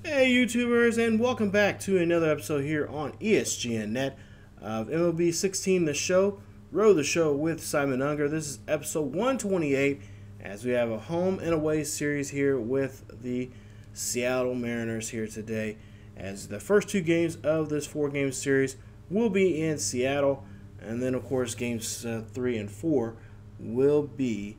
Hey YouTubers, and welcome back to another episode here on ESGNet of MLB 16 The Show, Row the Show with Simon Unger. This is episode 128 as we have a home and away series here with the Seattle Mariners here today, as the first two games of this four-game series will be in Seattle, and then of course games 3 and 4 will be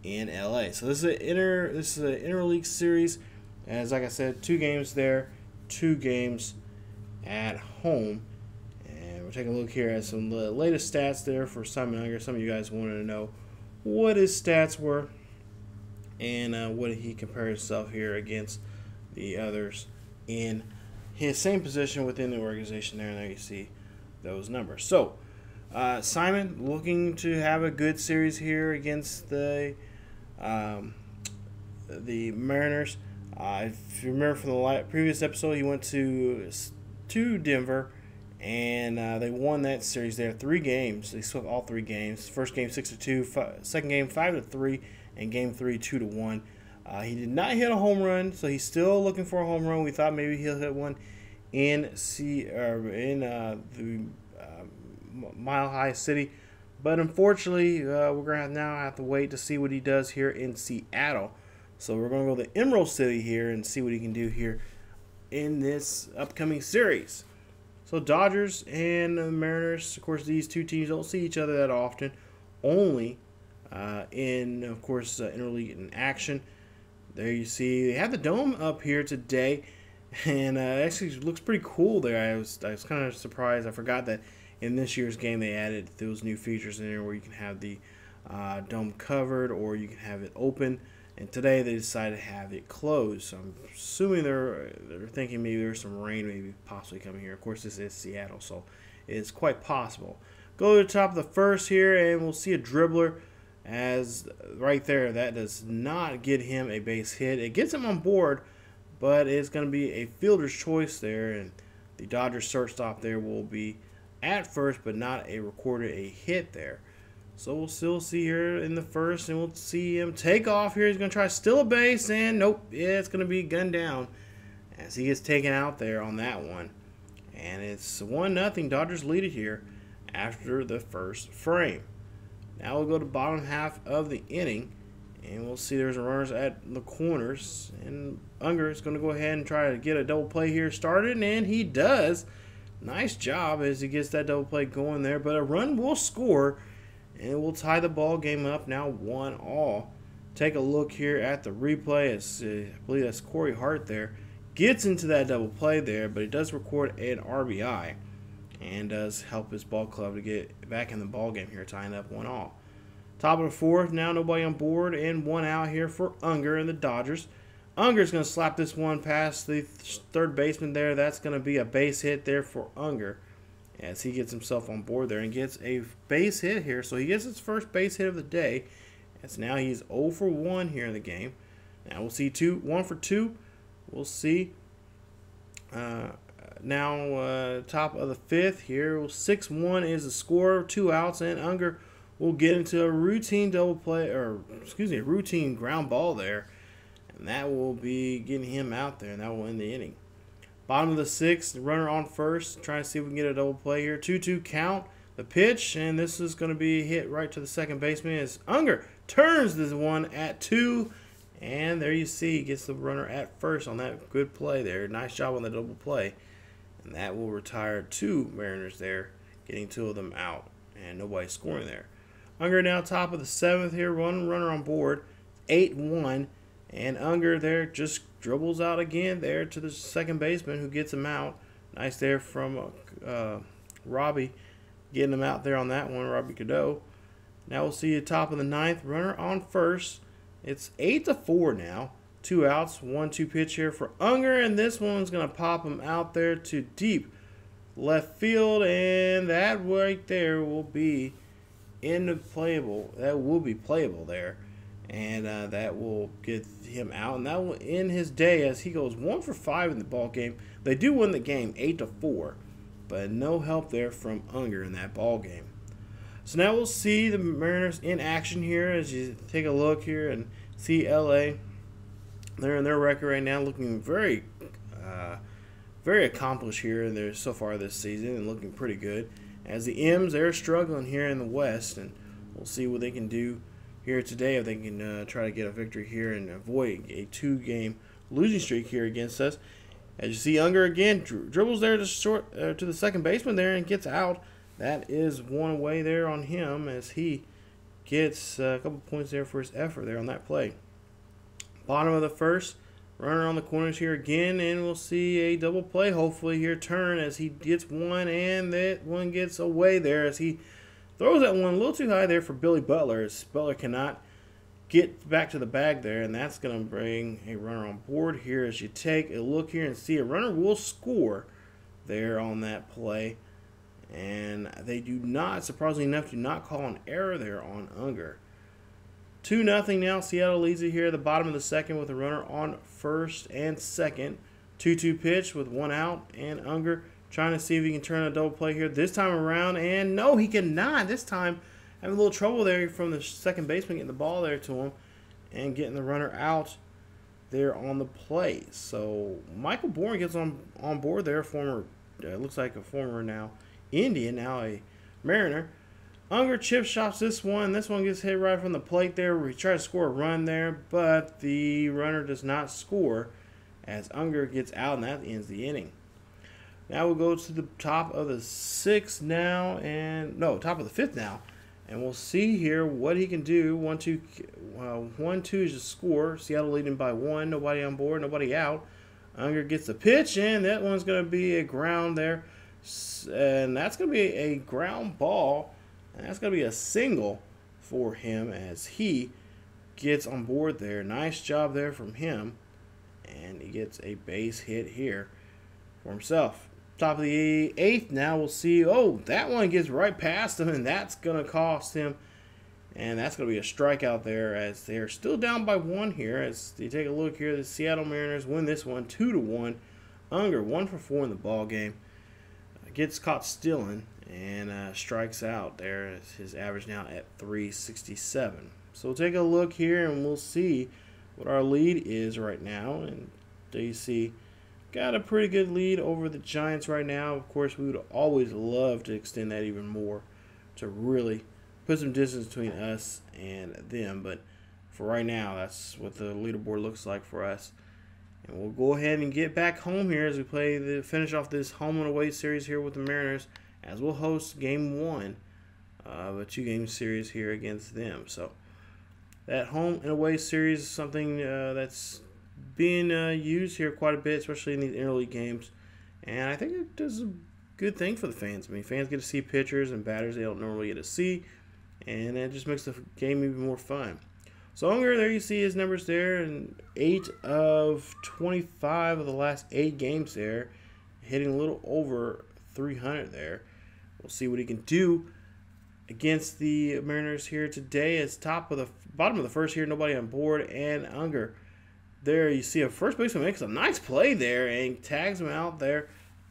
in LA. So this is an interleague series. As like I said, 2 games there, 2 games at home. And we're taking a look here at some of the latest stats there for Simon Unger. Some of you guys wanted to know what his stats were and what he compared himself here against the others in his same position within the organization there. And there you see those numbers. So Simon looking to have a good series here against the Mariners. If you remember from the previous episode, he went to Denver, and they won that series there. 3 games. They swept all 3 games. First game 6-2, second game 5-3, and game 3 2-1. He did not hit a home run, so he's still looking for a home run. We thought maybe he'll hit one in the Mile High City, but unfortunately, we're gonna now have to wait to see what he does here in Seattle. So we're going to go to Emerald City here and see what he can do here in this upcoming series. So Dodgers and the Mariners, of course, these two teams don't see each other that often. Only in, of course, interleague in action. There you see they have the dome up here today, and it actually looks pretty cool there. I was kind of surprised. I forgot that in this year's game they added those new features in there where you can have the dome covered or you can have it open. And today they decided to have it closed. So I'm assuming they're thinking maybe there's some rain maybe possibly coming here. Of course, this is Seattle, so it's quite possible. Go to the top of the first here, and we'll see a dribbler as right there. That does not get him a base hit. It gets him on board, but it's going to be a fielder's choice there. And the Dodgers shortstop there will be at first, but not recorded a hit there. So we'll still see here in the first, and we'll see him take off here. He's going to try to steal a base, and nope, yeah, it's going to be gunned down as he gets taken out there on that one. And it's 1-0. Dodgers lead it here after the first frame. Now we'll go to bottom half of the inning, and we'll see there's runners at the corners. And Unger is going to go ahead and try to get a double play here started, and he does. Nice job as he gets that double play going there, but a run will score. And we'll tie the ball game up now 1-1. Take a look here at the replay. I believe that's Corey Hart there. Gets into that double play there, but he does record an RBI. And does help his ball club to get back in the ball game here, tying up 1-1. Top of the fourth, now nobody on board and 1 out here for Unger and the Dodgers. Unger's going to slap this one past the third baseman there. That's going to be a base hit there for Unger, as he gets himself on board there and gets a base hit here. So he gets his first base hit of the day. As now he's 0 for 1 here in the game. Now we'll see 1 for 2. We'll see. Now top of the fifth here. 6-1 is the score. 2 outs, and Unger will get into a routine double play, or excuse me, a routine ground ball there. And that will be getting him out there, and that will end the inning. Bottom of the sixth, runner on first. Trying to see if we can get a double play here. 2-2 count. The pitch, and this is going to be hit right to the second baseman as Unger turns this one at 2. And there you see, he gets the runner at first on that good play there. Nice job on the double play. And that will retire 2 Mariners there, getting 2 of them out. And nobody scoring there. Unger now top of the 7th here. Runner on board. 8-1. And Unger there just dribbles out again there to the second baseman who gets him out. Nice there from Robbie getting him out there on that one, Robbie Cadeau. Now we'll see the top of the 9th. Runner on first. It's 8-4 now. 2 outs, 1-2 pitch here for Unger, and this one's going to pop him out there to deep left field, and that right there will be playable. That will be playable there. And that will get him out, and that will end his day as he goes 1 for 5 in the ball game. They do win the game 8-4, but no help there from Unger in that ball game. So now we'll see the Mariners in action here as you take a look here and see LA. They're in their record right now, looking very very accomplished here and there so far this season and looking pretty good. As the M's, they're struggling here in the West, and we'll see what they can do here today if they can try to get a victory here and avoid a 2-game losing streak here against us. As you see, Unger again dribbles there to the second baseman there and gets out. That is one away there on him as he gets a couple points there for his effort there on that play. Bottom of the first, runner on the corners here again, and we'll see a double play hopefully here turn as he gets one, and that one gets away there as he throws that one a little too high there for Billy Butler, as Butler cannot get back to the bag there, and that's going to bring a runner on board here as you take a look here and see a runner will score there on that play. And they do not, surprisingly enough, do not call an error there on Unger. 2-0 now. Seattle leads it here at the bottom of the second with a runner on first and second. 2-2 pitch with one out, and Unger trying to see if he can turn a double play here this time around, and no, he cannot. This time having a little trouble there from the second baseman getting the ball there to him and getting the runner out there on the play. So Michael Bourne gets on board there, looks like a former now Indian, now a Mariner. Unger chip shots this one. This one gets hit right from the plate there. We try to score a run there, but the runner does not score as Unger gets out, and that ends the inning. Now we'll go to the top of the sixth now, top of the fifth now, and we'll see here what he can do. 1-2 is the score. Seattle leading by 1. Nobody on board, nobody out. Unger gets the pitch, and that one's going to be a ground there. And that's going to be a ground ball, and that's going to be a single for him as he gets on board there. Nice job there from him, and he gets a base hit here for himself. Top of the eighth now, we'll see. Oh, that one gets right past him, and that's going to cost him, and that's going to be a strikeout there as they're still down by 1 here. As you take a look here, the Seattle Mariners win this one 2-1. Unger 1 for 4 in the ball game. Gets caught stealing and strikes out there. His average now at 367. So we'll take a look here and we'll see what our lead is right now. And there you see, got a pretty good lead over the Giants right now. Of course, we would always love to extend that even more to really put some distance between us and them. But for right now, that's what the leaderboard looks like for us. And we'll go ahead and get back home here as we finish off this home and away series here with the Mariners, as we'll host game 1 of a 2-game series here against them. So that home and away series is something that's being used here quite a bit, especially in these interleague games. And I think it does a good thing for the fans. I mean, fans get to see pitchers and batters they don't normally get to see, and it just makes the game even more fun. So Unger, there you see his numbers there, and 8 of 25 of the last 8 games there, hitting a little over 300 there. We'll see what he can do against the Mariners here today. As bottom of the first here, nobody on board, and Unger, there you see a first baseman makes a nice play there and tags him out there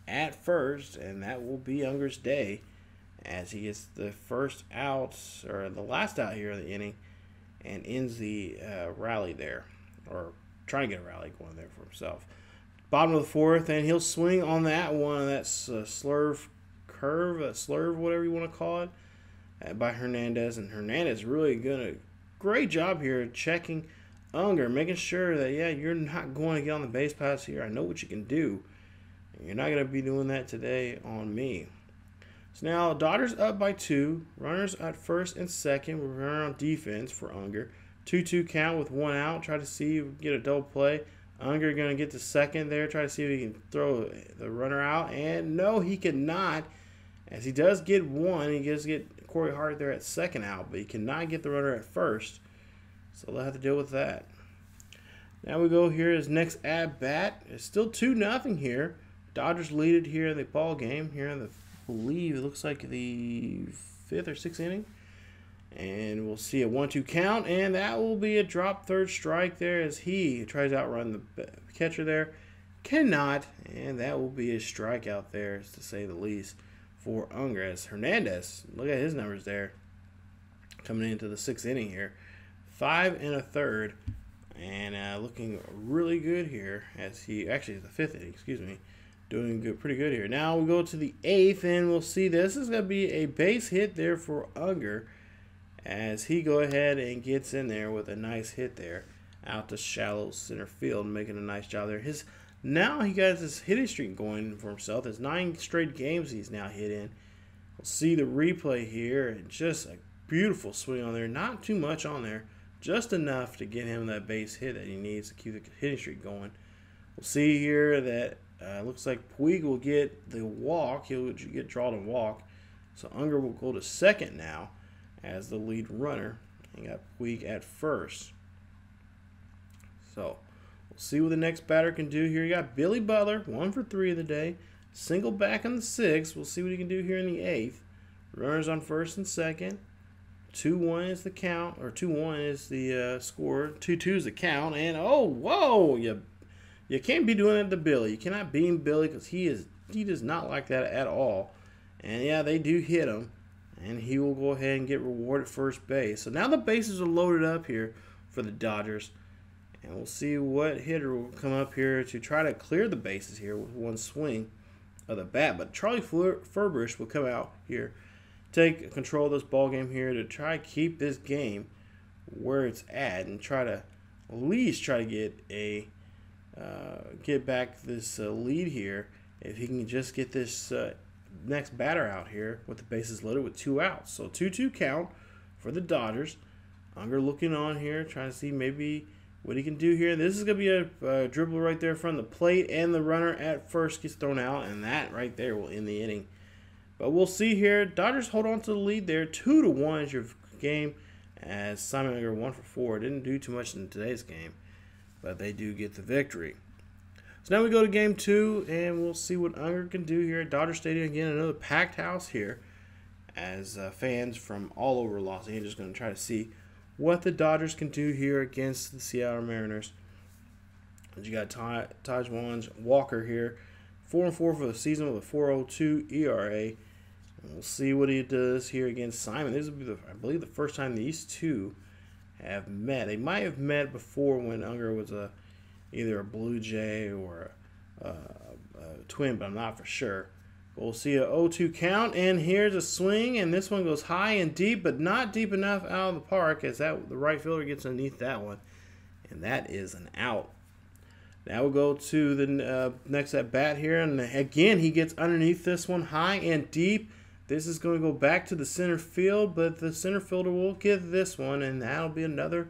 at first, and that will be Unger's day as he gets the first out, or the last out here of the inning, and ends the rally there, or trying to get a rally going there for himself. Bottom of the fourth, and he'll swing on that one. That's a slurve, whatever you want to call it, by Hernandez. And Hernandez really doing a great job here checking Unger, making sure that, yeah, you're not going to get on the base pass here. I know what you can do. You're not going to be doing that today on me. So now Dodgers up by 2. Runners at first and second. We're running on defense for Unger. 2-2 count with 1 out. Try to see if we can get a double play. Unger going to get to second there. Try to see if he can throw the runner out. And no, he cannot. As he does get 1. He does get Corey Hart there at second out. But he cannot get the runner at first. So they'll have to deal with that. Now we go here. His next at-bat. It's still 2-0 here. Dodgers lead it here in the ball game. Here in the, I believe it looks like the 5th or 6th inning. And we'll see a 1-2 count. And that will be a drop third strike there as he tries to outrun the catcher there. Cannot. And that will be a strikeout there, to say the least, for Unger. As Hernandez, look at his numbers there. Coming into the 6th inning here. 5 1/3. and looking really good here as he actually the 5th inning, excuse me, doing good, pretty good here. Now we go to the 8th, and we'll see this is going to be a base hit there for Unger as he go ahead and gets in there with a nice hit there out to shallow center field, making a nice job there. Now he got this hitting streak going for himself. There's 9 straight games he's now hit in. We'll see the replay here, and just a beautiful swing on there. Not too much on there, just enough to get him that base hit that he needs to keep the hitting streak going. We'll see here that looks like Puig will get the walk. He'll get drawn to walk. So Unger will go to second now as the lead runner. And got Puig at first. So we'll see what the next batter can do here. You got Billy Butler, 1 for 3 of the day. Single back in the 6th. We'll see what he can do here in the 8th. Runners on first and second. 2-1 is the count, or 2-1 is the score. 2-2 is the count. And oh, whoa! You can't be doing that to Billy. You cannot beam Billy because he does not like that at all. And yeah, they do hit him, and he will go ahead and get rewarded first base. So now the bases are loaded up here for the Dodgers. And we'll see what hitter will come up here to try to clear the bases here with one swing of the bat. But Charlie Furbush will come out here, take control of this ball game here to try to keep this game where it's at and try to at least try to get back this lead here. If he can just get this next batter out here with the bases loaded with 2 outs. So 2-2 count for the Dodgers. Unger looking on here, trying to see maybe what he can do here. This is going to be a dribble right there from the plate, and the runner at first gets thrown out, and that right there will end the inning. But we'll see here. Dodgers hold on to the lead there. 2-1 is your game as Simon Unger 1 for 4. Didn't do too much in today's game, but they do get the victory. So now we go to game 2, and we'll see what Unger can do here at Dodger Stadium. Again, another packed house here as fans from all over Los Angeles are going to try to see what the Dodgers can do here against the Seattle Mariners. And you got Taijuan Walker here, 4-4 for the season with a 4.02 ERA. And we'll see what he does here against Simon. This will be, I believe, the first time these two have met. They might have met before when Unger was either a Blue Jay or a Twin, but I'm not for sure. We'll see a 0-2 count, and here's a swing, and this one goes high and deep, but not deep enough out of the park as the right fielder gets underneath that one, and that is an out. Now we'll go to the next at bat here, and again he gets underneath this one high and deep. This is going to go back to the center field, but the center fielder will get this one, and that'll be another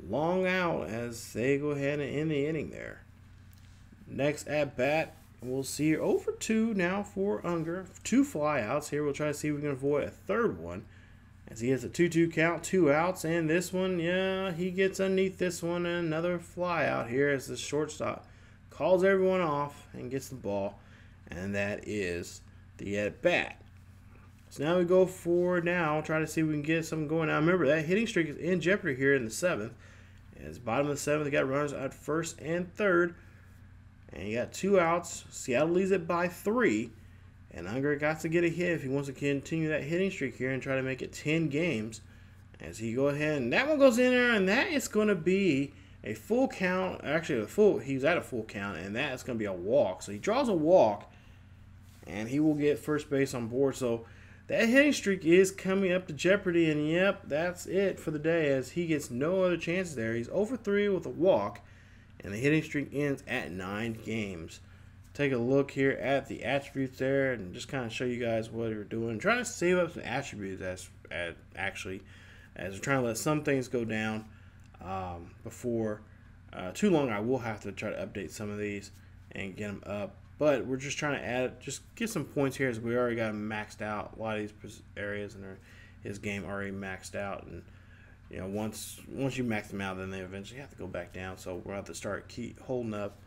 long out as they go ahead and end the inning there. Next at bat, we'll see 0 for 2 now for Unger. 2 flyouts here. We'll try to see if we can avoid a third one as he has a 2-2 count, 2 outs. And this one, yeah, he gets underneath this one, and another flyout here as the shortstop calls everyone off and gets the ball. And that is the at bat. So now we go for try to see if we can get something going. Now remember, that hitting streak is in jeopardy here in the 7th. As bottom of the 7th, they got runners at first and third. And you got 2 outs. Seattle leads it by 3. And Unger got to get a hit if he wants to continue that hitting streak here and try to make it 10 games. As he go ahead, and that one goes in there, and that is going to be a full count. Actually, he's at a full count, and that is going to be a walk. So he draws a walk, and he will get first base on board. So that hitting streak is coming up to jeopardy, and yep, that's it for the day as he gets no other chances there. He's 0 for 3 with a walk. And the hitting streak ends at 9 games. Take a look here at the attributes there and just kind of show you guys what we're doing. I'm trying to save up some attributes as we're trying to let some things go down before too long. I will have to try to update some of these and get them up. But we're just trying to get some points here as we already got him maxed out. A lot of these areas in his game already maxed out, and you know, once you max them out, then they eventually have to go back down. So we're going to have to start holding up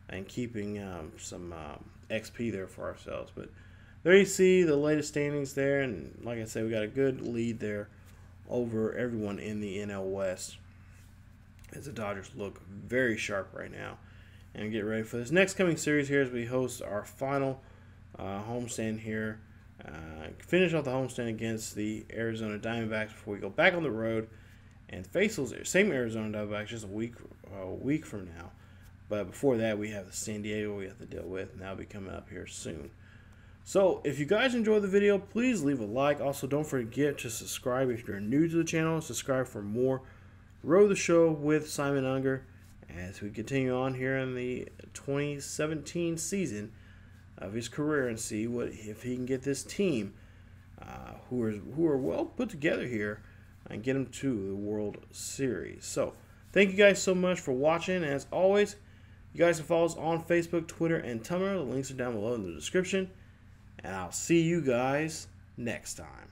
and keeping some XP there for ourselves. But there you see the latest standings there. And like I said, we got a good lead there over everyone in the NL West as the Dodgers look very sharp right now. And get ready for this next coming series here as we host our final homestand here. Finish off the homestand against the Arizona Diamondbacks before we go back on the road and face those same Arizona Diamondbacks just a week a week from now. But before that, we have the San Diego we have to deal with, and that'll be coming up here soon. So if you guys enjoyed the video, please leave a like. Also, don't forget to subscribe if you're new to the channel. Subscribe for more Row the Show with Simon Unger as we continue on here in the 2017 season of his career and see what if he can get this team who are well put together here and get them to the World Series. So thank you guys so much for watching. As always, you guys can follow us on Facebook, Twitter, and Tumblr. The links are down below in the description. And I'll see you guys next time.